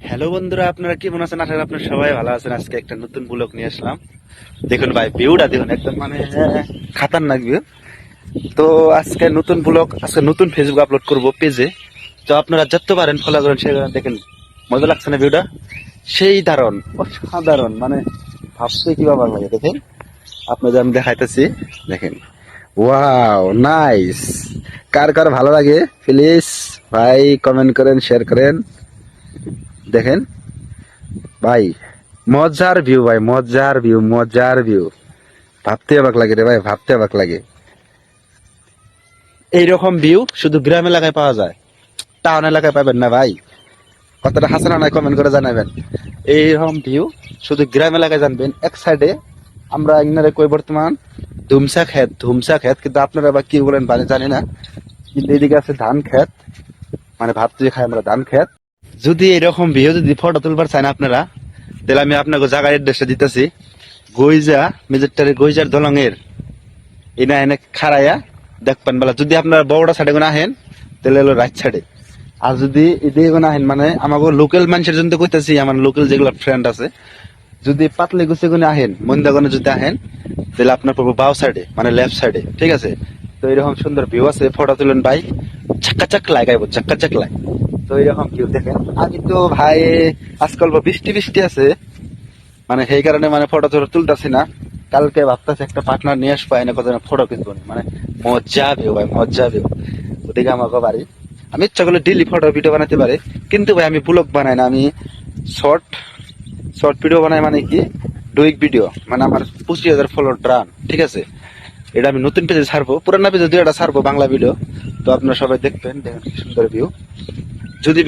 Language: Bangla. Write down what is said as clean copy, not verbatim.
হ্যালো বন্ধুরা, আপনারা কেমন আছেন? আশা করি আপনারা সবাই ভালো আছেন। আজকে একটা নতুন ব্লগ নিয়ে আসলাম। দেখুন ভাই, ভিউটা দেখুন, একদম মানে খাতারনাক ভিউ। তো আজকে নতুন ব্লগ, আজকে নতুন ফেসবুক আপলোড করব পেজে। তো আপনারা যত পারেন ফলো করেন, শেয়ার করেন। দেখেন মজা লাগছে না ভিউটা? সেই দারুণ, অসাধারণ, মানে ভাবতে কি বাবার লাগে। দেখেন আপনাদের আমি দেখাইতেছি, দেখেন। Wow, nice. কার কার ভালো লাগে প্লিজ ভাই কমেন্ট করেন, শেয়ার করেন। দেখেন ভাই, মজার ভিউ ভাই, মজার ভিউ, মজার ভিউ। ভাবতে অবাক লাগে রে ভাই, ভাবতে অবাক লাগে। এইরকম ভিউ শুধু গ্রাম এলাকায় পাওয়া যায়, টাউন এলাকায় পাবেন না ভাই। কতটা হাসানা নাই কমেন্ট করে জানাবেন। এইরকম ভিউ শুধু গ্রাম এলাকায় জানবেন। এক সাইডে আমরা ইংনারে কই বর্তমান ধুমসা ক্ষেত, ধুমসা ক্ষেত, কিন্তু আপনারা বা কি বলেন জানি না। কিন্তু এদিকে আছে ধান ক্ষেত, মানে ভাত যে খাই আমরা, ধান ক্ষেত। যদি এরকম ভিউ যদি ফটো তুলবার চান আপনারা, তাহলে আমি আপনাকে জায়গার অ্যাড্রেসটা দিতেছি। গইজা মেজরটারে গইজার দলঙের এনা এনে খাড়াইয়া দেখবেন বেলা। যদি আপনার বড়টা সাইডে কোনো আহেন, তাহলে হলো রাইট সাইডে। আর যদি এদিকে কোনো আহেন, মানে আমাকে লোকাল মানুষের জন্য কইতেছি, আমার লোকাল যেগুলো ফ্রেন্ড আছে, যদি পাতলে গুছে কোনো আহেন, মন্দাগনে যদি আহেন, তাহলে আপনার পড়বো বাও সাইডে, মানে লেফট সাইডে, ঠিক আছে? তো এরকম সুন্দর ভিউ আছে, ফটো তুলেন ভাই, চাক্কা চাক লাগাইবো, চাক্কা চাক লাই। তো এরকম ভিউ দেখেন। আগে তো ভাই আজকাল বৃষ্টি বৃষ্টি আছে, মানে সেই কারণে মানে ফটো তুলতেছি না। কালকে ভাবতেছি একটা পার্টনার নিয়ে আসবো, এনে কত ফটো কিনবো, মানে মজা ভিউ ভাই, মজা ভিউ। ওদিকে আমাকে বাড়ি, আমি ইচ্ছা করলে ডেলি ফটো ভিডিও বানাতে পারি, কিন্তু ভাই আমি ব্লগ বানাই না, আমি শর্ট শর্ট ভিডিও বানাই। মানে কি, ডুইক ভিডিও, মানে আমার 25,000 ফলোয়ার রান, ঠিক আছে? এটা আমি নতুন পেজে ছাড়বো, পুরানা পেজে দুই একটা ছাড়বো বাংলা ভিডিও। তো আপনারা সবাই দেখবেন, দেখেন কি সুন্দর ভিউ। যদি